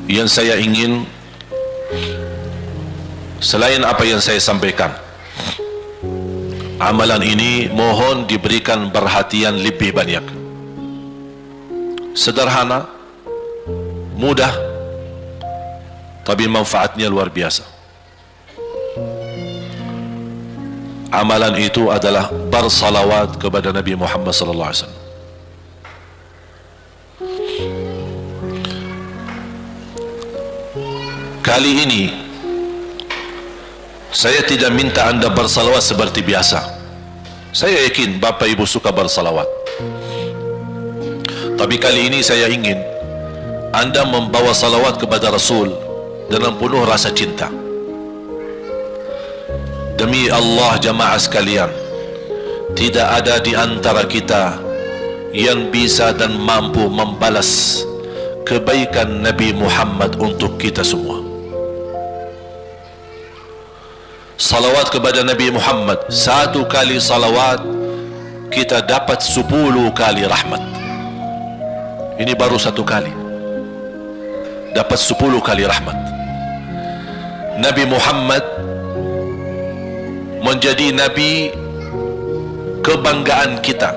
Yang saya ingin, selain apa yang saya sampaikan, amalan ini mohon diberikan perhatian lebih banyak. Sederhana, mudah, tapi manfaatnya luar biasa. Amalan itu adalah bersalawat kepada Nabi Muhammad sallallahu alaihi wasallam. Kali ini saya tidak minta anda bersalawat seperti biasa. Saya yakin Bapak Ibu suka bersalawat, tapi kali ini saya ingin anda membawa salawat kepada Rasul dengan penuh rasa cinta. Demi Allah jamaah sekalian, tidak ada di antara kita yang bisa dan mampu membalas kebaikan Nabi Muhammad untuk kita semua. Salawat kepada Nabi Muhammad, satu kali salawat kita dapat 10 kali rahmat. Ini baru satu kali, dapat 10 kali rahmat. Nabi Muhammad menjadi Nabi kebanggaan kita,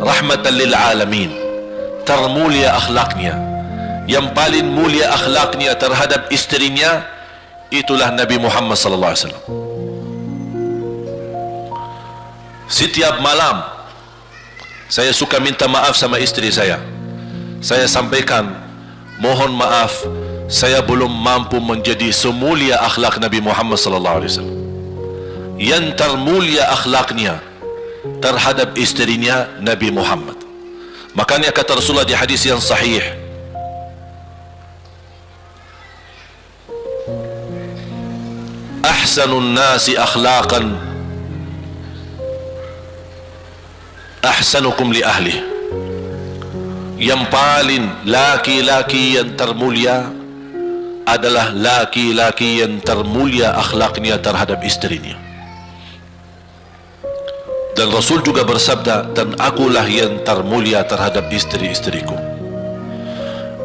rahmatan lil alamin, termulia akhlaknya. Yang paling mulia akhlaknya terhadap istrinya, itulah Nabi Muhammad sallallahu alaihi wasallam. Setiap malam saya suka minta maaf sama istri saya. Saya sampaikan, mohon maaf, saya belum mampu menjadi semulia akhlak Nabi Muhammad sallallahu alaihi wasallam. Yang termulia akhlaknya terhadap istrinya Nabi Muhammad. Makanya kata Rasulullah di hadis yang sahih, ahsanun nasi akhlaqan ahsanukum li ahli. Yang paling laki-laki yang termulia adalah laki-laki yang termulia akhlaknya terhadap istrinya. Dan Rasul juga bersabda, dan akulah yang termulia terhadap istri-istriku.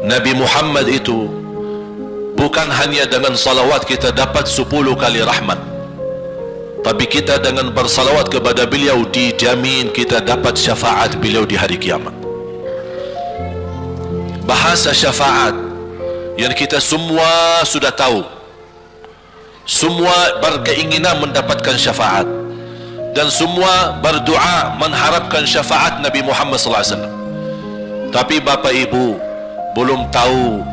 Nabi Muhammad itu bukan hanya dengan salawat kita dapat 10 kali rahmat, tapi kita dengan bersalawat kepada beliau dijamin kita dapat syafaat beliau di hari kiamat. Bahasa syafaat yang kita semua sudah tahu, semua berkeinginan mendapatkan syafaat, dan semua berdoa mengharapkan syafaat Nabi Muhammad SAW. Tapi Bapak Ibu belum tahu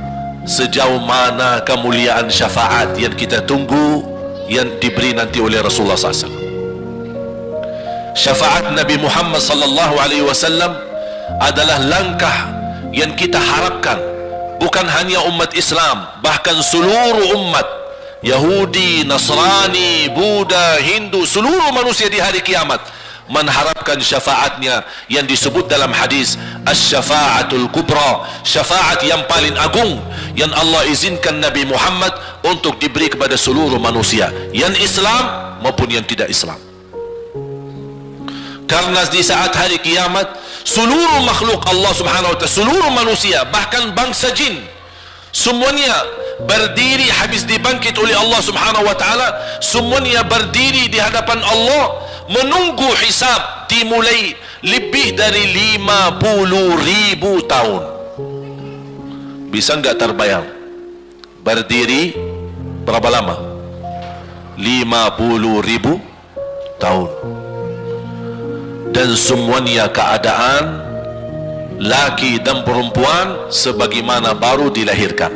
sejauh mana kemuliaan syafaat yang kita tunggu yang diberi nanti oleh Rasulullah SAW. Syafaat Nabi Muhammad SAW adalah langkah yang kita harapkan, bukan hanya umat Islam, bahkan seluruh umat, Yahudi, Nasrani, Buddha, Hindu, seluruh manusia di hari kiamat mengharapkan syafaatnya yang disebut dalam hadis asy-syafa'atul kubra, syafaat yang paling agung yang Allah izinkan Nabi Muhammad untuk diberi kepada seluruh manusia, yang Islam maupun yang tidak Islam. Karena di saat hari kiamat seluruh makhluk Allah Subhanahu wa ta'ala, seluruh manusia, bahkan bangsa jin, semuanya berdiri habis dibangkit oleh Allah Subhanahu wa ta'ala, semuanya berdiri di hadapan Allah menunggu hisab dimulai lebih dari 50.000 tahun. Bisa enggak terbayang berdiri berapa lama? 50.000 tahun. Dan semuanya keadaan laki dan perempuan sebagaimana baru dilahirkan.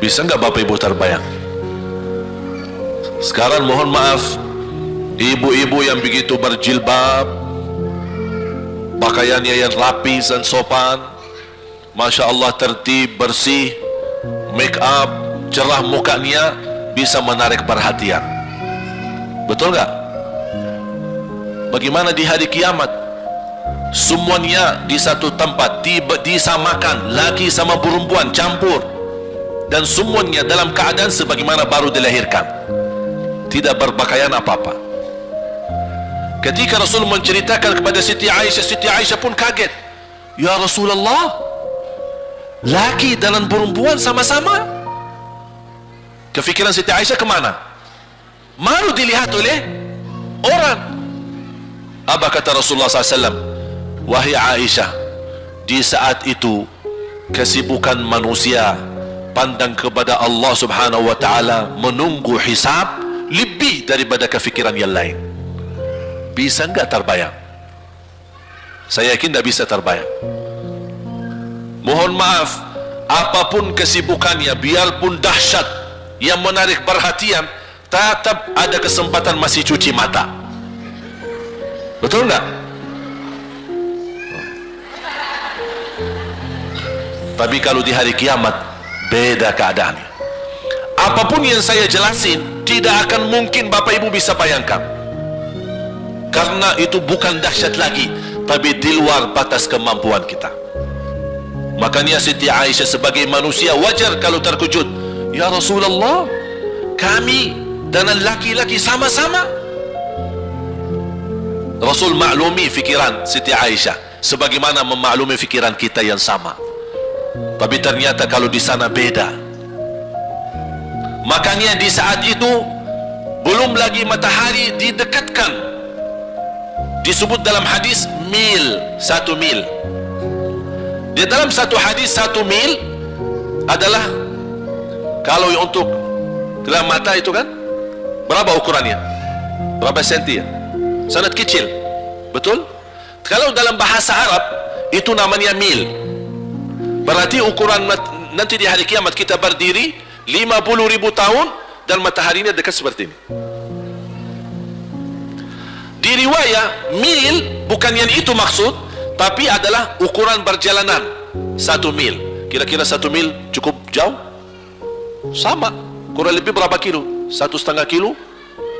Bisa enggak Bapak Ibu terbayang? Sekarang mohon maaf, ibu-ibu yang begitu berjilbab, pakaiannya yang rapi dan sopan, Masya Allah, tertib, bersih, make up, cerah mukanya, bisa menarik perhatian. Betul enggak? Bagaimana di hari kiamat? Semuanya di satu tempat, disamakan, laki sama perempuan campur, dan semuanya dalam keadaan sebagaimana baru dilahirkan, tidak berpakaian apa-apa. Ketika Rasul menceritakan kepada Siti Aisyah pun kaget. Ya Rasulullah, laki dan perempuan sama-sama. Kefikiran Siti Aisyah kemana? Malu dilihat oleh orang. Apa kata Rasulullah SAW? Wahai Aisyah, di saat itu kesibukan manusia pandang kepada Allah Subhanahu wa ta'ala, menunggu hisab lebih daripada kefikiran yang lain. Bisa enggak terbayang? Saya yakin tidak bisa terbayang. Mohon maaf, apapun kesibukannya, biarpun dahsyat yang menarik perhatian, tetap ada kesempatan masih cuci mata. Betul enggak? Tapi kalau di hari kiamat beda keadaannya. Apapun yang saya jelasin tidak akan mungkin Bapak Ibu bisa bayangkan, karena itu bukan dahsyat lagi, tapi di luar batas kemampuan kita. Makanya Siti Aisyah sebagai manusia wajar kalau terkejut. Ya Rasulullah, kami dan laki-laki sama-sama. Rasul maklumi fikiran Siti Aisyah sebagaimana memaklumi fikiran kita yang sama. Tapi ternyata kalau di sana beda. Makanya di saat itu belum lagi matahari didekatkan. Disebut dalam hadis mil, 1 mil. Di dalam satu hadis 1 mil adalah, kalau untuk gelang mata itu kan berapa ukurannya? Berapa senti ya? Sangat kecil. Betul? Kalau dalam bahasa Arab itu namanya mil. Berarti ukuran nanti di hari kiamat kita berdiri 50.000 tahun dan mataharinya dekat seperti ini. Di riwayat mil bukan yang itu maksud, tapi adalah ukuran perjalanan 1 mil. Kira-kira 1 mil cukup jauh? Sama, kurang lebih berapa kilo? 1,5 kilo?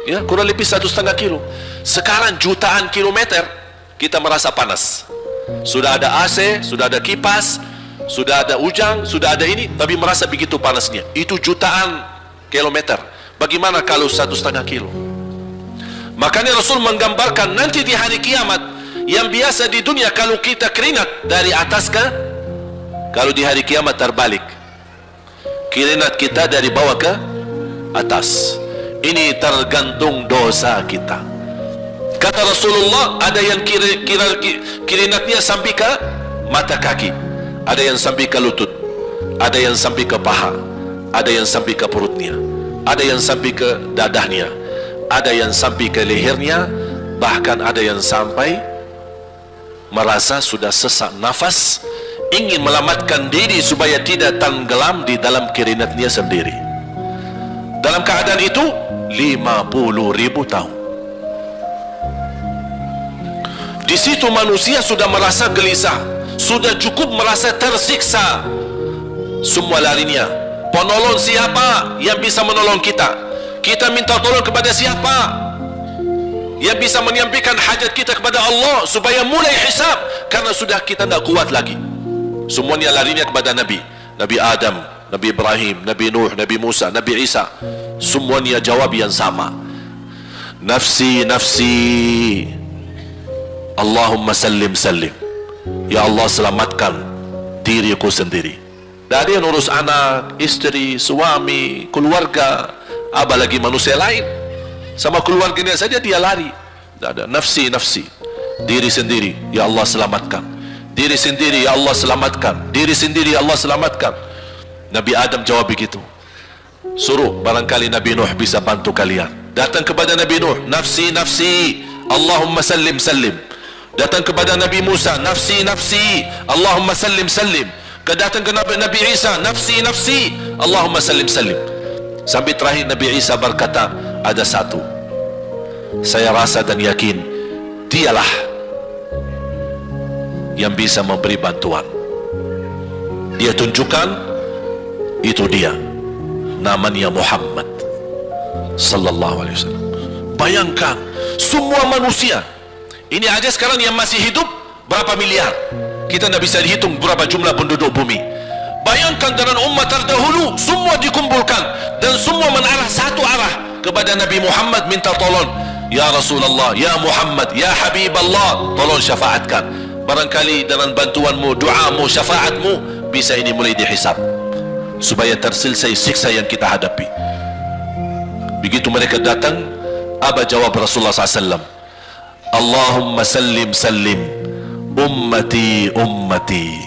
Ya, kurang lebih 1,5 kilo. Sekarang jutaan kilometer kita merasa panas. Sudah ada AC, sudah ada kipas, sudah ada ujang, sudah ada ini, tapi merasa begitu panasnya. Itu jutaan kilometer. Bagaimana kalau 1,5 kilo? Makanya Rasul menggambarkan nanti di hari kiamat, yang biasa di dunia kalau kita keringat dari atas ke, kalau di hari kiamat terbalik, keringat kita dari bawah ke atas. Ini tergantung dosa kita. Kata Rasulullah, ada yang keringatnya sampai ke mata kaki, ada yang sampai ke lutut, ada yang sampai ke paha, ada yang sampai ke perutnya, ada yang sampai ke dadahnya, ada yang sampai ke lehernya, bahkan ada yang sampai merasa sudah sesak nafas, ingin melamatkan diri supaya tidak tenggelam di dalam keringatnya sendiri. Dalam keadaan itu 50.000 tahun. Di situ manusia sudah merasa gelisah, sudah cukup merasa tersiksa. Semua larinya, penolong siapa yang bisa menolong kita? Kita minta tolong kepada siapa yang bisa menyampaikan hajat kita kepada Allah supaya mulai hisab? Karena sudah kita tidak kuat lagi. Semuanya larinya kepada Nabi Adam, Nabi Ibrahim, Nabi Nuh, Nabi Musa, Nabi Isa. Semuanya jawab yang sama, nafsi, nafsi, Allahumma sallim, sallim. Ya Allah, selamatkan diriku sendiri. Tak ada yang urus anak, istri, suami, keluarga, apalagi manusia lain. Sama keluarganya saja dia lari. Tak ada. Nafsi, nafsi, diri sendiri, ya Allah selamatkan. Diri sendiri, ya Allah selamatkan. Diri sendiri, ya Allah selamatkan. Nabi Adam jawab begitu. Suruh barangkali Nabi Nuh bisa bantu kalian. Datang kepada Nabi Nuh, nafsi, nafsi, Allahumma sallim, sallim. Datang kepada Nabi Musa, nafsi, nafsi, Allahumma sallim, sallim. Datang ke Nabi Isa, nafsi, nafsi, Allahumma sallim, sallim. Sampai terakhir Nabi Isa berkata, ada satu saya rasa dan yakin dialah yang bisa memberi bantuan. Dia tunjukkan, itu dia, namanya Muhammad sallallahu alaihi wasallam. Bayangkan semua manusia ini aja sekarang yang masih hidup berapa miliar, kita tidak bisa dihitung berapa jumlah penduduk bumi. Bayangkan dengan umat terdahulu semua dikumpulkan dan semua menarah satu arah kepada Nabi Muhammad, minta tolong. ya Rasulullah, ya Muhammad, ya Habiballah, tolong syafaatkan. Barangkali dengan bantuanmu, doamu, syafaatmu, bisa ini mulai dihisab supaya terselesai siksa yang kita hadapi. Begitu mereka datang, apa jawab Rasulullah SAW? Allahumma sallim sallim ummati ummati,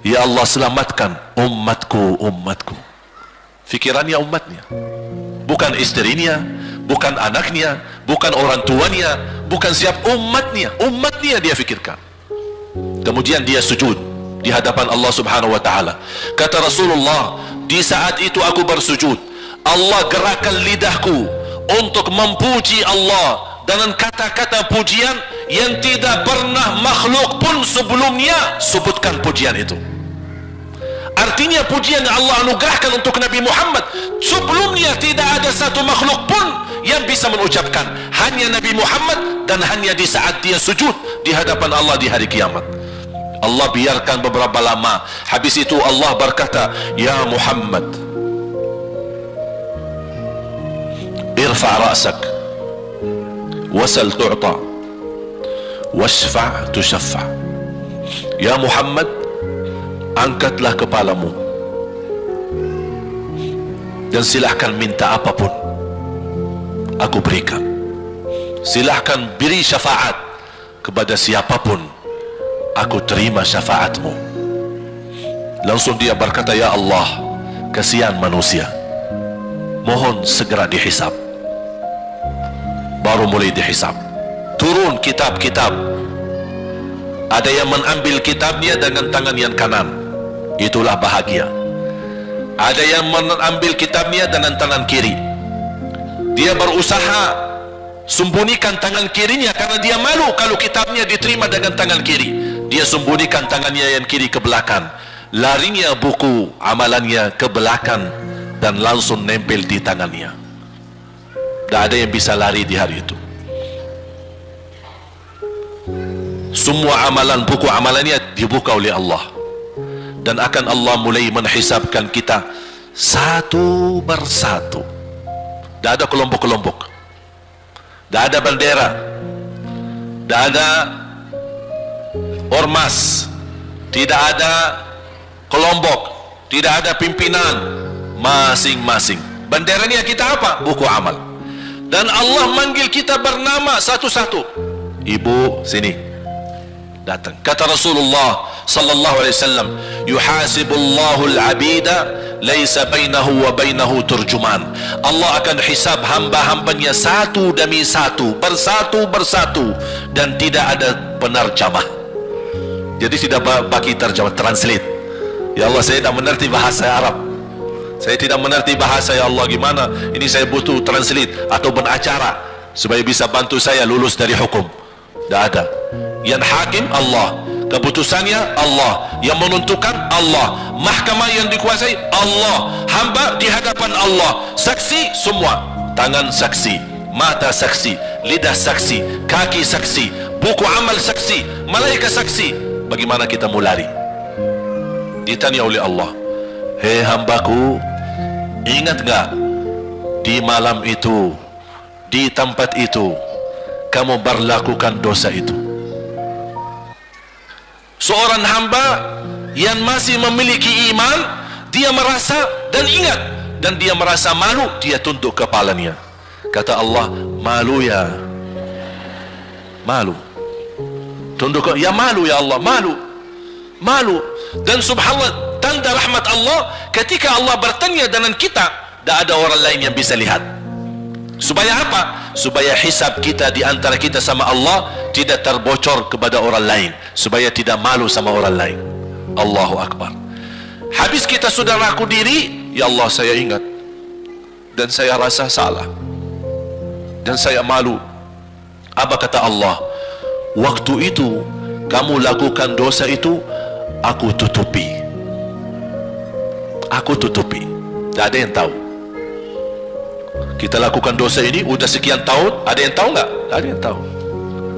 ya Allah selamatkan umatku umatku. Fikirannya umatnya, bukan istrinya, bukan anaknya, bukan orang tuanya, bukan siap, umatnya. Umatnya dia fikirkan. Kemudian dia sujud di hadapan Allah Subhanahu wa ta'ala. Kata Rasulullah, di saat itu aku bersujud, Allah gerakkan lidahku untuk memuji Allah dengan kata-kata pujian yang tidak pernah makhluk pun sebelumnya sebutkan pujian itu. Artinya pujian yang Allah anugerahkan untuk Nabi Muhammad sebelumnya tidak ada satu makhluk pun yang bisa mengucapkan, hanya Nabi Muhammad, dan hanya di saat dia sujud di hadapan Allah di hari kiamat. Allah biarkan beberapa lama, habis itu Allah berkata, ya Muhammad, irfa' ra'sak wasal tu'ta washfa' tushaffa'. Ya Muhammad, angkatlah kepalamu dan silahkan minta apapun, aku berikan. Silahkan beri syafaat kepada siapapun, aku terima syafaatmu. Langsung dia berkata, ya Allah, kasihan manusia, mohon segera dihisab. Baru mulai dihisab, turun kitab-kitab. Ada yang mengambil kitabnya dengan tangan yang kanan, itulah bahagia. Ada yang mengambil kitabnya dengan tangan kiri, dia berusaha sembunyikan tangan kirinya karena dia malu kalau kitabnya diterima dengan tangan kiri. Dia sembunyikan tangannya yang kiri ke belakang, larinya buku amalannya ke belakang dan langsung nempel di tangannya. Tak ada yang bisa lari di hari itu. Semua amalan, buku amalannya dibuka oleh Allah, dan akan Allah mulai menghisabkan kita satu persatu. Tak ada kelompok-kelompok, tak ada bendera, tak ada ormas, tidak ada kelompok, tidak ada pimpinan. Masing-masing benderanya kita apa? Buku amal. Dan Allah manggil kita bernama satu-satu. Ibu, sini, datang. Kata Rasulullah sallallahu alaihi wasallam, yuhasibullahu al-abida laisa bainahu wa bainahu turjuman. Allah akan hisab hamba-hambanya satu demi satu, bersatu-bersatu, dan tidak ada penerjemah. Jadi tidak bagi terjemah, translate. Ya Allah, saya tidak mengerti bahasa Arab, saya tidak mengerti bahasa, ya Allah, gimana ini, saya butuh translate atau beracara supaya bisa bantu saya lulus dari hukum. Tidak ada. Yang hakim Allah, keputusannya Allah, yang menentukan Allah, mahkamah yang dikuasai Allah, hamba di hadapan Allah, saksi semua, tangan saksi, mata saksi, lidah saksi, kaki saksi, buku amal saksi, malaikat saksi. Bagaimana kita mau lari? Ditanya oleh Allah, hei hambaku, ingat gak di malam itu, di tempat itu, kamu berlakukan dosa itu? Seorang hamba yang masih memiliki iman, dia merasa dan ingat, dan dia merasa malu, dia tunduk kepalanya. Kata Allah, malu ya, malu, tunduk, ya malu ya Allah, malu, malu. Dan subhanallah, tanda rahmat Allah, ketika Allah bertanya dengan kita, tidak ada orang lain yang bisa lihat. Supaya apa? Supaya hisab kita di antara kita sama Allah tidak terbocor kepada orang lain, supaya tidak malu sama orang lain. Allahu Akbar. Habis kita sudah raku diri, ya Allah, saya ingat dan saya rasa salah dan saya malu. Apa kata Allah? Waktu itu kamu lakukan dosa itu, aku tutupi, aku tutupi. Tak ada yang tahu. Kita lakukan dosa ini udah sekian tahun, ada yang tahu nggak? Tak ada yang tahu,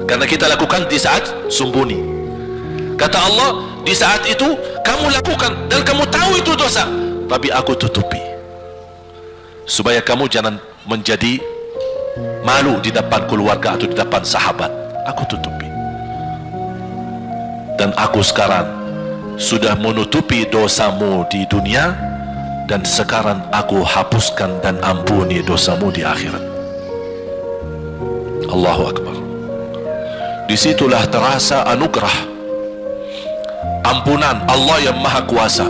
karena kita lakukan di saat sembunyi. Kata Allah, di saat itu kamu lakukan dan kamu tahu itu dosa, tapi aku tutupi supaya kamu jangan menjadi malu di depan keluarga atau di depan sahabat. Aku tutupi. Dan aku sekarang sudah menutupi dosamu di dunia, dan sekarang aku hapuskan dan ampuni dosamu di akhirat. Allahu Akbar. Disitulah terasa anugerah, ampunan Allah yang Maha Kuasa.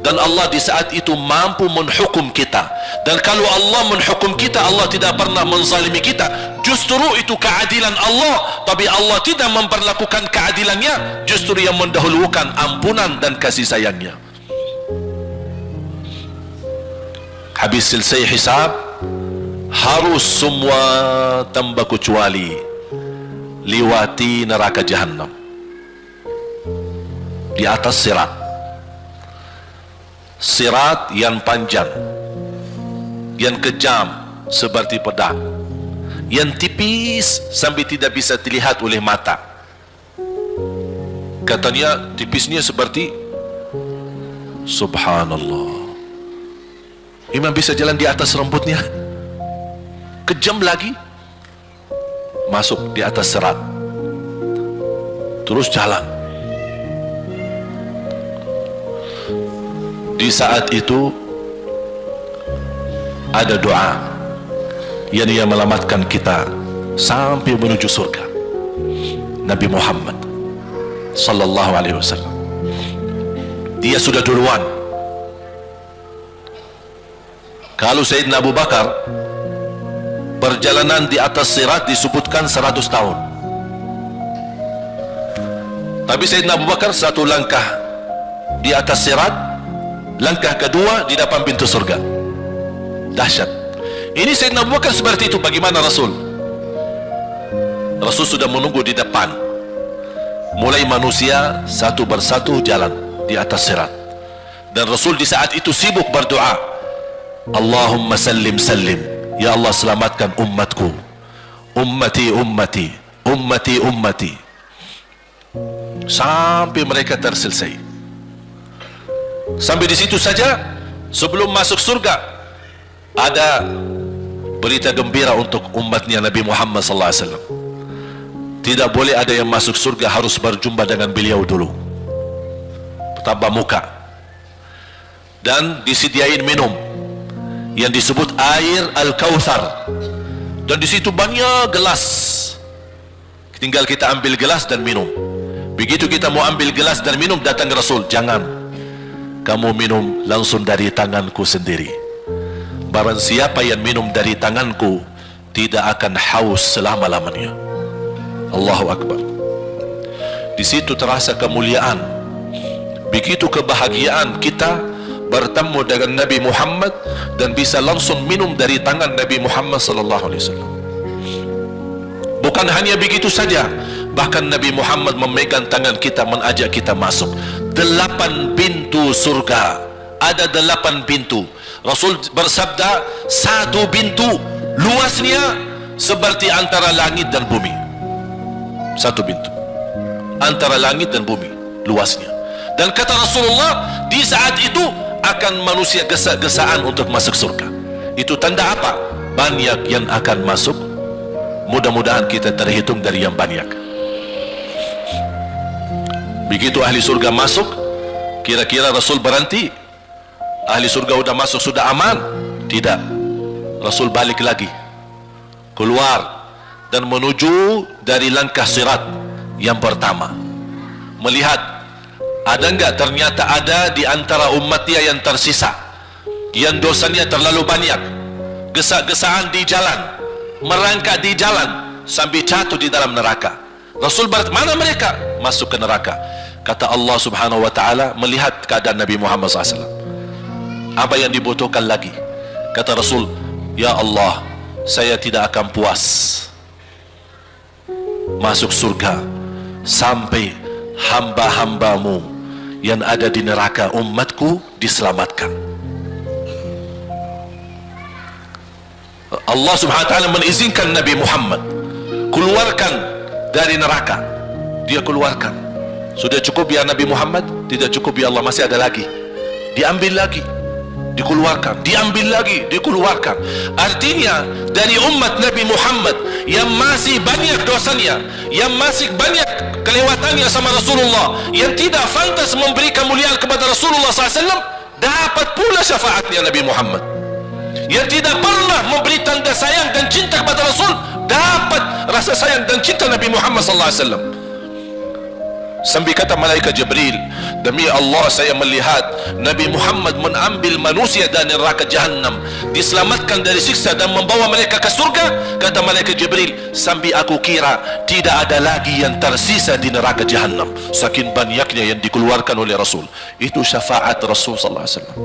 Dan Allah di saat itu mampu menghukum kita. Dan kalau Allah menghukum kita, Allah tidak pernah menzalimi kita. Justru itu keadilan Allah. Tapi Allah tidak memperlakukan keadilannya, justru yang mendahulukan ampunan dan kasih sayangnya. Habis selesai hisab, harus semua tanpa kecuali lewati neraka Jahannam di atas sirat. Sirat yang panjang, yang kejam seperti pedang, yang tipis sampai tidak bisa dilihat oleh mata. Katanya tipisnya seperti, subhanallah, imam bisa jalan di atas rambutnya. Kejam lagi, masuk di atas sirat, terus jalan. Di saat itu ada doa yang ia melamatkan kita sampai menuju surga. Nabi Muhammad sallallahu alaihi wasallam, dia sudah duluan. Kalau Sayyidina Abu Bakar, perjalanan di atas sirat disebutkan 100 tahun. Tapi Sayyidina Abu Bakar satu langkah di atas sirat, langkah kedua di depan pintu surga. Dahsyat. Ini Sayyidina Abu Bakar seperti itu. Bagaimana Rasul? Rasul sudah menunggu di depan. Mulai manusia satu persatu jalan di atas sirat. Dan Rasul di saat itu sibuk berdoa, Allahumma sallim sallim, ya Allah selamatkan umatku, ummati ummati, ummati ummati, sampai mereka terselesai. Sampai di situ saja. Sebelum masuk surga, ada berita gembira untuk umatnya Nabi Muhammad SAW. Tidak boleh ada yang masuk surga harus berjumpa dengan beliau dulu, tatap muka. Dan disediain minum yang disebut air Al-Kautsar. Dan di situ banyak gelas. Tinggal kita ambil gelas dan minum. Begitu kita mau ambil gelas dan minum, datang Rasul, jangan, kamu minum langsung dari tanganku sendiri. Barang siapa yang minum dari tanganku tidak akan haus selama-lamanya. Allahu Akbar. Di situ terasa kemuliaan. Begitu kebahagiaan kita bertemu dengan Nabi Muhammad dan bisa langsung minum dari tangan Nabi Muhammad sallallahu alaihi wasallam. Bukan hanya begitu saja, bahkan Nabi Muhammad memegang tangan kita, mengajak kita masuk 8 pintu surga. Ada 8 pintu. Rasul bersabda, 1 pintu luasnya seperti antara langit dan bumi. 1 pintu antara langit dan bumi luasnya. Dan kata Rasulullah, di saat itu akan manusia gesa-gesaan untuk masuk surga. Itu tanda apa? Banyak yang akan masuk. Mudah-mudahan kita terhitung dari yang banyak. Begitu ahli surga masuk, kira-kira Rasul berhenti, ahli surga sudah masuk, sudah aman? Tidak. Rasul balik lagi, keluar dan menuju dari langkah sirat yang pertama, melihat ada enggak, ternyata ada di antara umatnya yang tersisa, yang dosanya terlalu banyak, gesa-gesaan di jalan, merangkak di jalan sampai jatuh di dalam neraka. Rasul mana mereka? Masuk ke neraka. Kata Allah subhanahu wa ta'ala, melihat keadaan Nabi Muhammad SAW, apa yang dibutuhkan lagi? Kata Rasul, ya Allah, saya tidak akan puas masuk surga sampai hamba-hambamu yang ada di neraka, umatku, diselamatkan. Allah subhanahu wa ta'ala mengizinkan Nabi Muhammad keluarkan dari neraka. Dia keluarkan. Sudah cukup ya Nabi Muhammad? Tidak cukup ya Allah, masih ada lagi. Diambil lagi. dikeluarkan, diambil lagi, dikeluarkan. Artinya dari umat Nabi Muhammad yang masih banyak dosanya, yang masih banyak kelewatannya sama Rasulullah, yang tidak pantas memberi kemuliaan kepada Rasulullah SAW, dapat pula syafaatnya Nabi Muhammad. Yang tidak pernah memberi tanda sayang dan cinta kepada Rasul, dapat rasa sayang dan cinta Nabi Muhammad SAW. Sambil kata malaikat Jibril, demi Allah saya melihat Nabi Muhammad mengambil manusia dari neraka Jahannam, diselamatkan dari siksa dan membawa mereka ke surga. Kata malaikat Jibril, sambil aku kira tidak ada lagi yang tersisa di neraka Jahannam, saking banyaknya yang dikeluarkan oleh Rasul. Itu syafaat Rasul sallallahu alaihi wasallam.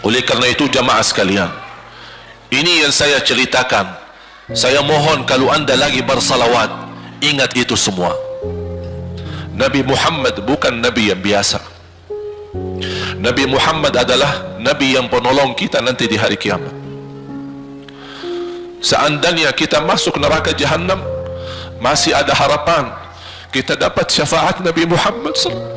Oleh karena itu jamaah sekalian, ini yang saya ceritakan. Saya mohon kalau anda lagi bersalawat, ingat itu semua. Nabi Muhammad bukan Nabi yang biasa. Nabi Muhammad adalah Nabi yang penolong kita nanti di hari kiamat. Seandainya kita masuk neraka Jahannam, masih ada harapan kita dapat syafaat Nabi Muhammad SAW.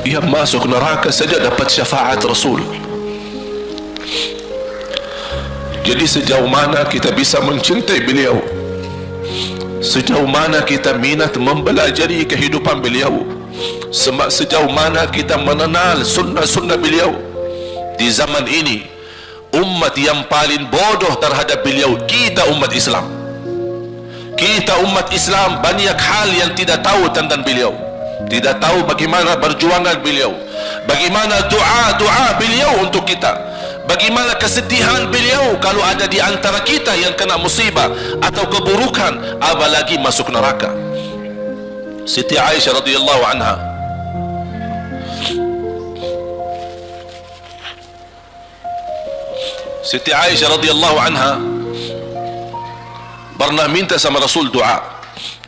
Yang masuk neraka saja dapat syafaat Rasul. Jadi sejauh mana kita bisa mencintai beliau, sejauh mana kita minat mempelajari kehidupan beliau, sejauh mana kita mengenal sunnah-sunnah beliau. Di zaman ini umat yang paling bodoh terhadap beliau kita, umat Islam. Kita umat Islam banyak hal yang tidak tahu tentang beliau, tidak tahu bagaimana perjuangan beliau, bagaimana doa beliau untuk kita, bagaimana kesedihan beliau kalau ada di antara kita yang kena musibah atau keburukan, apalagi masuk neraka. Siti Aisyah radhiyallahu anha, Siti Aisyah radhiyallahu anha pernah minta sama Rasul doa,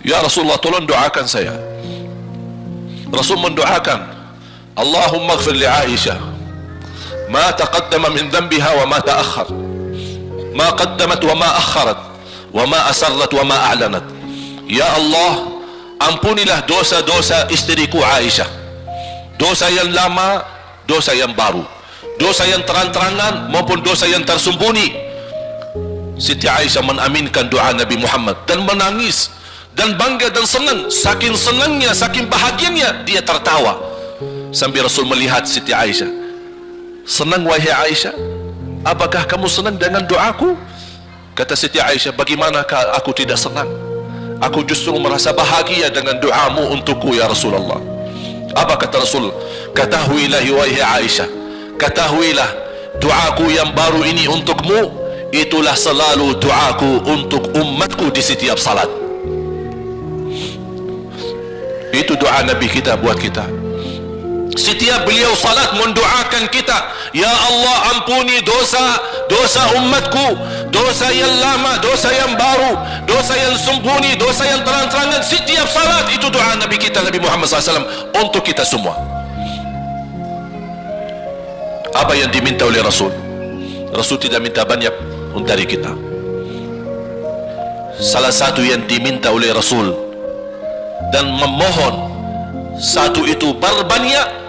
ya Rasulullah tolong doakan saya. Rasul mendoakan, Allahumma ighfir li Aisyah ma taqaddama min dhanbiha wa ma ta'akhkhar, ma qaddamat wa ma akharat, wa ma asarrat wa ma a'lanat. Ya Allah, ampunilah dosa-dosa istriku Aisyah, dosa yang lama, dosa yang baru, dosa yang terang-terangan maupun dosa yang tersembunyi. Siti Aisyah menaminkan doa Nabi Muhammad dan menangis dan bangga dan senang. Saking senangnya, saking bahagianya, dia tertawa sambil Rasul melihat Siti Aisyah. Senang wahai Aisyah, apakah kamu senang dengan doaku? Kata Siti Aisyah, bagaimanakah aku tidak senang? Aku justru merasa bahagia dengan doamu untukku ya Rasulullah. Apa kata Rasul? Ketahuilah wahai Aisyah, ketahuilah doaku yang baru ini untukmu, itulah selalu doaku untuk umatku di setiap salat. Itu doa Nabi kita buat kita. Setiap beliau salat mendoakan kita, ya Allah ampuni dosa umatku, dosa yang lama, dosa yang baru, dosa yang sembunyi, dosa yang terang-terangan. Setiap salat itu doa Nabi kita, Nabi Muhammad SAW untuk kita semua. Apa yang diminta oleh Rasul? Rasul tidak minta banyak dari kita. Salah satu yang diminta oleh Rasul dan memohon, satu itu berbanyak,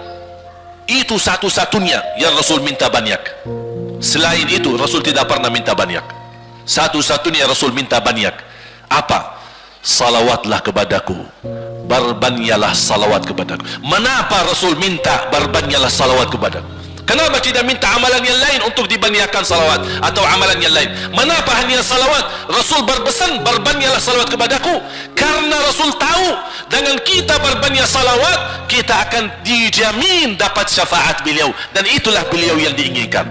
itu satu-satunya yang Rasul minta banyak. Selain itu Rasul tidak pernah minta banyak. Satu-satunya Rasul minta banyak. Apa? Salawatlah kepadaku, berbanyaklah salawat kepadaku. Mengapa Rasul minta berbanyaklah salawat kepadaku? Kenapa tidak minta amalan yang lain untuk dibanyakkan salawat atau amalan yang lain? Mengapa hanya salawat? Rasul berpesan berbanyaklah salawat kepadaku, karena Rasul tahu dengan kita berbanyak salawat kita akan dijamin dapat syafaat beliau, dan itulah beliau yang diinginkan.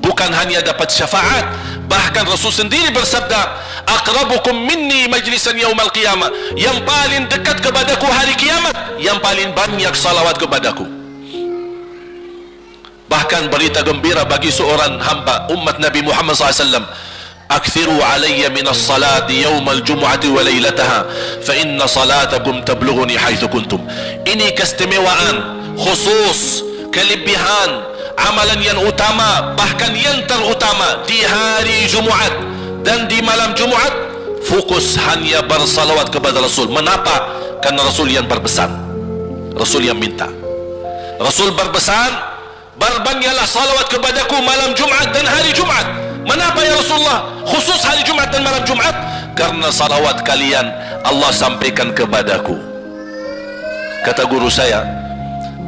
Bukan hanya dapat syafaat, bahkan Rasul sendiri bersabda, aqrabukum minni majlisan yaumal qiyamah, yang paling dekat kepadaku hari kiamat yang paling banyak salawat kepadaku. Bahkan berita gembira bagi seorang hamba umat Nabi Muhammad SAW, akthiru alayya minas salati yawmal jumu'ati wa laylataha fa inna salatakum tablughuni haitsu kuntum. Ini keistimewaan khusus, kelebihan amalan yang utama, bahkan yang terutama di hari Jumaat dan di malam Jumaat, fokus hanya bersalawat kepada Rasul. Mengapa? Karena Rasul yang berpesan, Rasul yang minta. Rasul berpesan, berbanyaklah salawat kepadaku malam Jumaat dan hari Jumaat. Mengapa ya Rasulullah khusus hari Jumaat dan malam Jumaat? Karena salawat kalian Allah sampaikan kepadaku. Kata guru saya,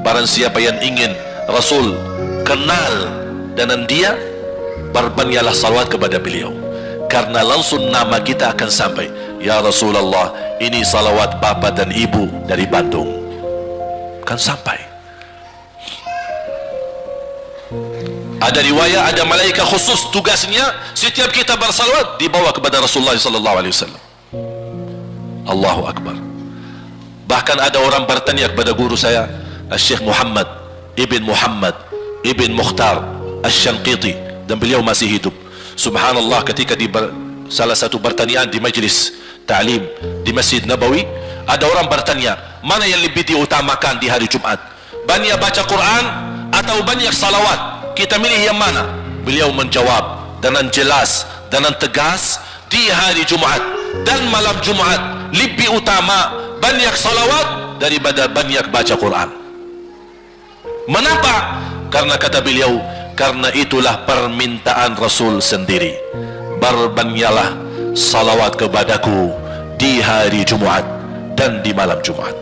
barang siapa yang ingin Rasul kenal dengan dia, berbanyaklah salawat kepada beliau, karena langsung nama kita akan sampai. Ya Rasulullah, ini salawat bapa dan ibu dari Bandung, kan sampai. Ada riwayat, ada malaikat khusus tugasnya setiap kita bersalawat dibawa kepada Rasulullah sallallahu alaihi wasallam. Allahu akbar. Bahkan ada orang bertanya kepada guru saya, Syekh Muhammad Ibn Mukhtar Asy-Syanqiti, dan beliau masih hidup. Subhanallah, ketika di salah satu pertanyaan di majlis ta'lim di Masjid Nabawi, ada orang bertanya, mana yang lebih diutamakan di hari Jumat? Banyak baca Quran atau banyak salawat? Kita milih yang mana? Beliau menjawab dengan jelas, dengan tegas, di hari Jumaat dan malam Jumaat lebih utama banyak salawat daripada banyak baca Quran. Mengapa? Karena kata beliau, karena itulah permintaan Rasul sendiri. Berbanyaklah salawat kepadaku di hari Jumaat dan di malam Jumaat.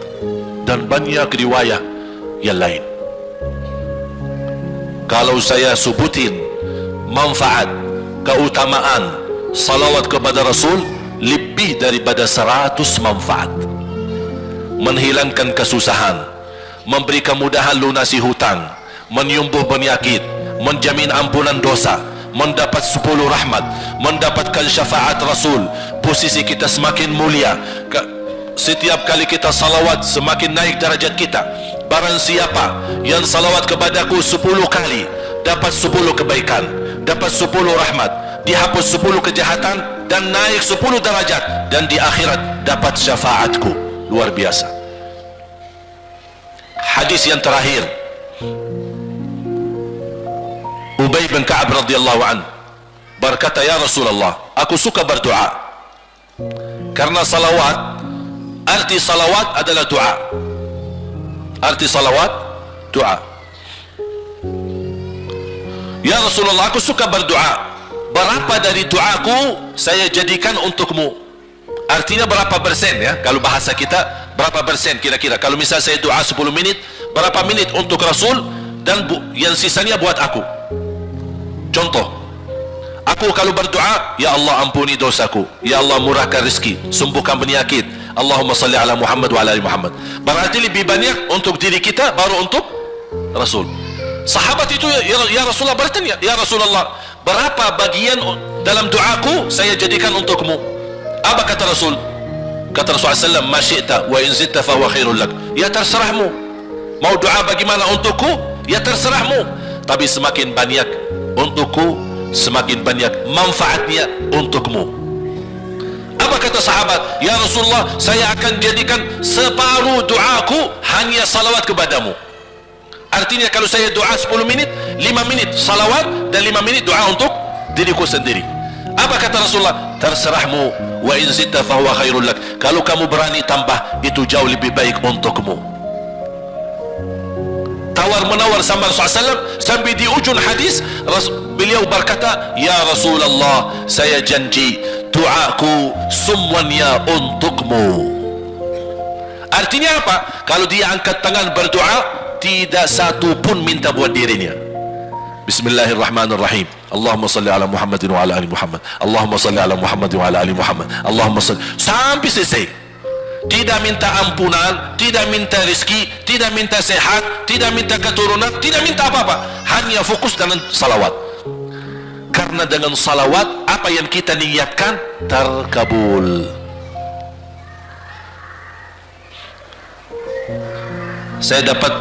Dan banyak riwayat yang lain. Kalau saya sebutin manfaat, keutamaan salawat kepada Rasul, lebih daripada 100 manfaat. Menghilangkan kesusahan, memberi kemudahan lunasi hutang, menyembuh penyakit, menjamin ampunan dosa, mendapat 10 rahmat, mendapatkan syafaat Rasul, posisi kita semakin mulia. Setiap kali kita salawat semakin naik derajat kita. Barang siapa yang salawat kepadaku 10 kali, dapat 10 kebaikan, dapat 10 rahmat, dihapus 10 kejahatan, dan naik 10 derajat, dan di akhirat dapat syafaatku. Luar biasa. Hadis yang terakhir, Ubay bin Ka'ab radhiyallahu an berkata, ya Rasulullah, aku suka berdoa. Karena salawat, arti salawat adalah doa. Arti salawat, doa. Ya Rasulullah, aku suka berdoa. Berapa dari doaku saya jadikan untukmu? Artinya berapa persen ya? Kalau bahasa kita, berapa persen kira-kira? Kalau misal saya doa 10 menit, berapa menit untuk Rasul, dan yang sisanya buat aku? Contoh, aku kalau berdoa, ya Allah ampuni dosaku, ya Allah murahkan rezeki, sembuhkan penyakit, Allahumma salli ala Muhammad wa ala ali Muhammad. Berarti lebih banyak untuk diri kita, baru untuk Rasul. Sahabat itu ya Rasulullah bertanya, ya Rasulullah, berapa bagian dalam doaku saya jadikan untukmu? Apa kata Rasul? Kata Rasulullah SAW, ma syi'ta wa in zitta fa huwa khairul lak. Ya terserahmu, mau doa bagaimana untukku, ya terserahmu, tapi semakin banyak untukku, semakin banyak manfaatnya untukmu. Apa kata sahabat? Ya Rasulullah, saya akan jadikan separuh doaku hanya salawat kepadamu. Artinya kalau saya doa 10 menit, 5 menit salawat dan 5 menit doa untuk diriku sendiri. Apa kata Rasulullah? Terserahmu, wa in zitta fa huwa khairul lak. Kalau kamu berani tambah, itu jauh lebih baik untukmu. Tawar menawar sama Rasulullah SAW, sampai di ujung hadis beliau berkata, ya Rasulullah, saya janji doaku semuanya untukmu. Artinya apa? Kalau dia angkat tangan berdoa, tidak satu pun minta buat dirinya. Bismillahirrahmanirrahim. Allahumma salli ala Muhammadin wa ala ali Muhammad. Allahumma salli ala Muhammadin wa ala ali Muhammad. Allahumma salli, sampai selesai. Tidak minta ampunan, tidak minta rezeki, tidak minta sehat, tidak minta keturunan, tidak minta apa-apa, hanya fokus dengan salawat. Karena dengan salawat, apa yang kita niatkan terkabul. Saya dapat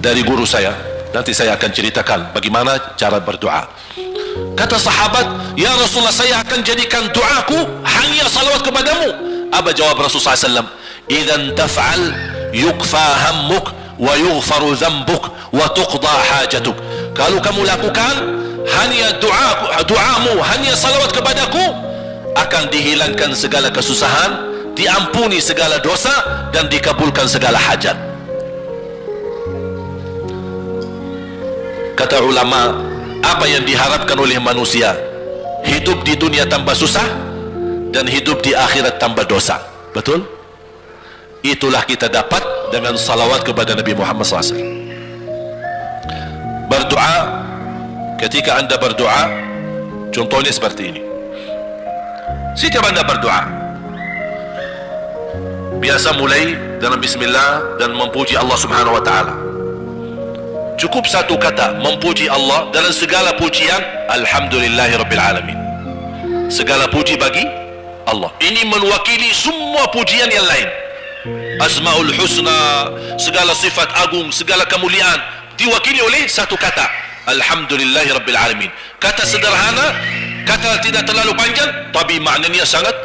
dari guru saya, nanti saya akan ceritakan bagaimana cara berdoa. Kata sahabat, ya Rasulullah, saya akan jadikan doaku hanya salawat kepadamu. Apa jawab Rasulullah SAW? Idzan taf'al yukfa hammuk wa yughfaru dhanbuk wa tuqda hajatuk. Kalau kamu lakukan hanya doamu hanya salawat kepadaku, akan dihilangkan segala kesusahan, diampuni segala dosa, dan dikabulkan segala hajat. Kata ulama, apa yang diharapkan oleh manusia? Hidup di dunia tanpa susah dan hidup di akhirat tanpa dosa. Betul? Itulah kita dapat dengan salawat kepada Nabi Muhammad SAW. Berdoa, ketika anda berdoa, contohnya seperti ini. Setiap anda berdoa, biasa mulai dengan bismillah dan memuji Allah Subhanahu wa ta'ala. Cukup satu kata memuji Allah dalam segala pujian, alhamdulillahi rabbil alamin. Segala puji bagi Allah. Ini mewakili semua pujian yang lain. Asmaul husna, segala sifat agung, segala kemuliaan diwakili oleh satu kata, alhamdulillahi rabbil alamin. Kata sederhana, kata tidak terlalu panjang, tapi maknanya sangat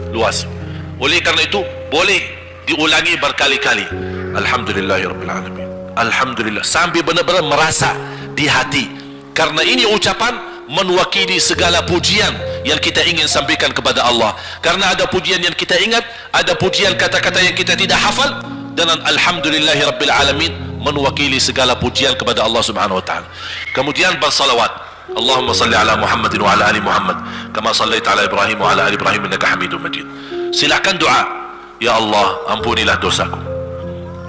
luas. Oleh karena itu boleh diulangi berkali-kali, alhamdulillahi rabbil alamin, alhamdulillah, sampai benar-benar merasa di hati. Karena ini ucapan mewakili segala pujian yang kita ingin sampaikan kepada Allah. Karena ada pujian yang kita ingat, ada pujian kata-kata yang kita tidak hafal, dan alhamdulillahi rabbil alamin mewakili segala pujian kepada Allah Subhanahu wa ta'ala. Kemudian bersalawat, Allahumma salli ala Muhammadin wa ala ali Muhammad kama sallaita ala Ibrahim wa ala ali Ibrahim innaka Hamidum Majid. Silakan doa, ya Allah, ampunilah dosaku.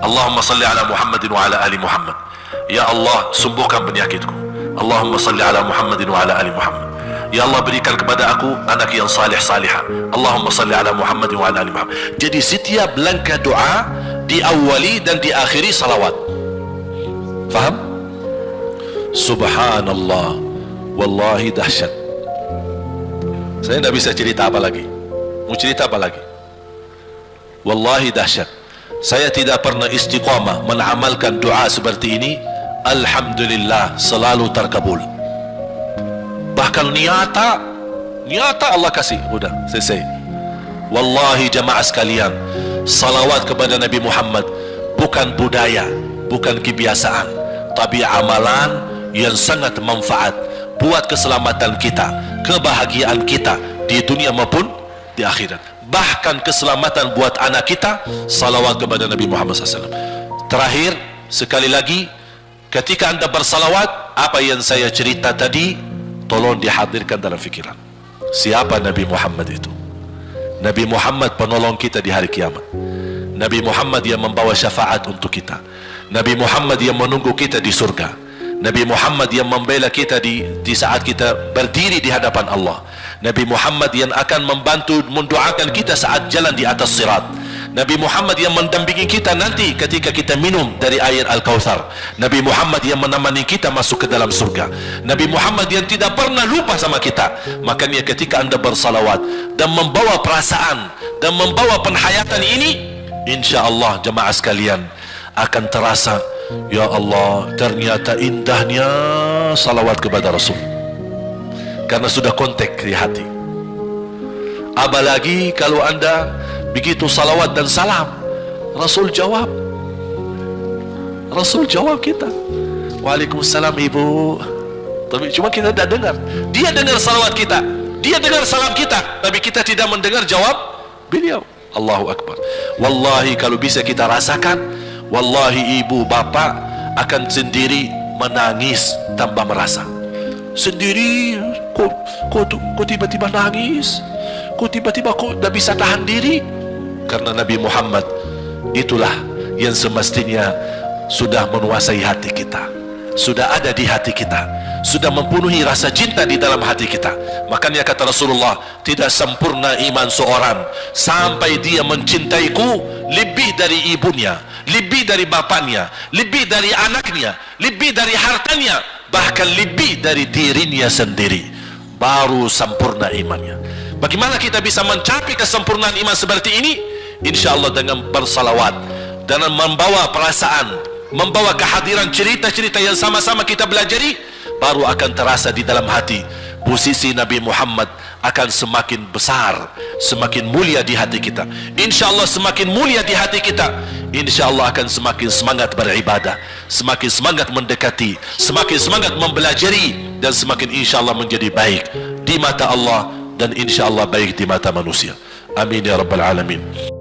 Allahumma salli ala Muhammadin wa ala ali Muhammad. Ya Allah, sembuhkan penyakitku. Allahumma salli ala Muhammadin wa ala ali Muhammad. Ya Allah, berikan kepada aku anak yang salih salihah. Allahumma salli ala Muhammadin wa ala ali Muhammad. Jadi setiap langkah doa diawali dan diakhiri salawat. Faham? Subhanallah, wallahi dahsyat. Saya tidak bisa cerita apa lagi. Mau cerita apa lagi? Wallahi dahsyat. Saya tidak pernah istiqamah mengamalkan doa seperti ini. Alhamdulillah, selalu terkabul. Bahkan nyata Allah kasih. Udah selesai. Wallahi jamaah sekalian, salawat kepada Nabi Muhammad bukan budaya, bukan kebiasaan, tapi amalan yang sangat manfaat buat keselamatan kita, kebahagiaan kita di dunia maupun di akhirat. Bahkan keselamatan buat anak kita, salawat kepada Nabi Muhammad SAW. Terakhir, sekali lagi, ketika anda bersalawat, apa yang saya cerita tadi tolong dihadirkan dalam fikiran. Siapa Nabi Muhammad itu? Nabi Muhammad penolong kita di hari kiamat. Nabi Muhammad yang membawa syafaat untuk kita. Nabi Muhammad yang menunggu kita di surga. Nabi Muhammad yang membela kita di saat kita berdiri di hadapan Allah. Nabi Muhammad yang akan membantu mendoakan kita saat jalan di atas sirat. Nabi Muhammad yang mendampingi kita nanti ketika kita minum dari air Al-Kautsar. Nabi Muhammad yang menemani kita masuk ke dalam surga. Nabi Muhammad yang tidak pernah lupa sama kita. Makanya ketika anda bersalawat dan membawa perasaan dan membawa penghayatan ini, insya Allah jemaah sekalian akan terasa, ya Allah, ternyata indahnya salawat kepada Rasul. Karena sudah kontak di hati. Apalagi kalau anda begitu salawat dan salam, Rasul jawab. Rasul jawab kita, Waalaikumsalam ibu. Tapi cuma kita tidak dengar. Dia dengar salawat kita, dia dengar salam kita, tapi kita tidak mendengar jawab beliau. Allahu Akbar. Wallahi kalau bisa kita rasakan, wallahi ibu bapak akan sendiri menangis tanpa merasa. Sendiri, kok tiba-tiba nangis, kok tiba-tiba kok tidak bisa tahan diri. Karena Nabi Muhammad itulah yang semestinya sudah menguasai hati kita, sudah ada di hati kita, sudah mempenuhi rasa cinta di dalam hati kita. Makanya kata Rasulullah, tidak sempurna iman seorang sampai dia mencintaiku lebih dari ibunya, lebih dari bapaknya, lebih dari anaknya, lebih dari hartanya, bahkan lebih dari dirinya sendiri. Baru sempurna imannya. Bagaimana kita bisa mencapai kesempurnaan iman seperti ini? Insya Allah dengan bersalawat, dengan membawa perasaan, membawa kehadiran cerita-cerita yang sama-sama kita belajari, baru akan terasa di dalam hati posisi Nabi Muhammad akan semakin besar, semakin mulia di hati kita. InsyaAllah semakin mulia di hati kita, InsyaAllah akan semakin semangat beribadah, semakin semangat mendekati, semakin semangat mempelajari, dan semakin InsyaAllah menjadi baik di mata Allah, dan InsyaAllah baik di mata manusia. Amin ya Rabbal Alamin.